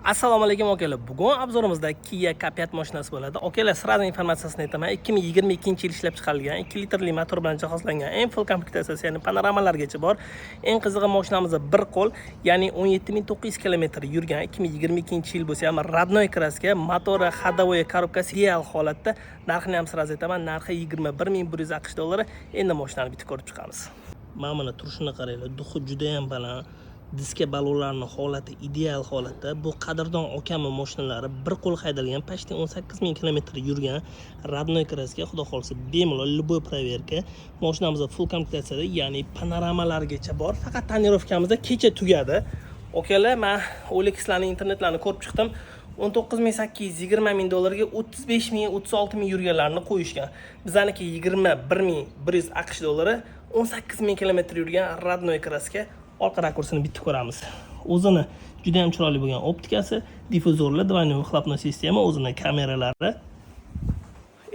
Assalomu alaykum akalar. Bugun obzorimizda Kia K5 mashinasi bo'ladi. Akalar, sirada informatsiyasini aytaman. 2022-yil ishlab chiqarilgan 2 litrli motor bilan jihozlangan eng full komplektatsiyasi, ya'ni panoramalargacha bor. Eng qizig'i, mashinamizda bir qo'l, ya'ni 17900 km yurgan. 2022-yil bo'lsa ham родной kraska, motori ходовой korobkasi real holatda. Narxini ham sirada aytaman. Narxi 21100 AQSh dollari. Endi mashinani bitib ko'rib chiqamiz. Mana turishini qaranglar. Duxi juda ham baland. Diska balonlarning holati ideal holatda. Bu qadrdon okami mashinalari bir qo'l haydalgan, почти 18000 km yurgan родной kraska. Xudo xolsa bemalol любой proverka. Mashinamizda full komplektatsiyada, ya'ni panoramalargacha bor. Faqat tonirovkamizda kecha tugadi. Okalar, men OLX'larning internetlarini ko'rib chiqdim. 19820 dollarga 35000, 36000 yurganlarni qo'yishgan. Bizaniki 21100 AQSh dollari, 18000 km yurgan родной kraska. Orqa rakursini bitta ko'ramiz. O'zini juda ham chiroyli bo'lgan optikasi, difuzorlar, двойной выхлопной sistema, o'zini kameralari.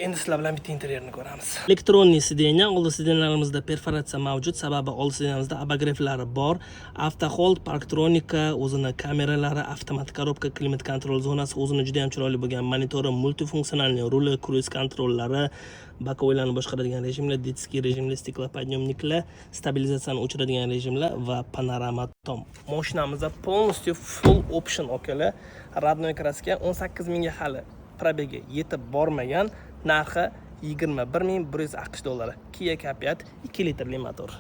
Endi sizlar bilan bitta interyerini ko'ramiz. Elektronli sidenya, old sidenalarimizda perforatsiya mavjud, sababi old sidenamizda abagreiflari bor. Avtohold, parktronika, o'zini kameralari, avtomat korobka, klimat kontrol zonasi, o'zini juda ham chiroyli bo'lgan monitori, multifunksionalniy ruli, kruiz kontrollari, bokovoylarni boshqaradigan rejimlar, detskiy rejimlar, stiklopodъемniklar, stabilizatsiyani o'chiradigan rejimlar va panorama tom. Mashinamizda полностью full option okalar. Родной kraska 18000 ga hali probegi yetib bormagan. Narxi 21100 AQSh dollari. Kia K5 2 litrli motor.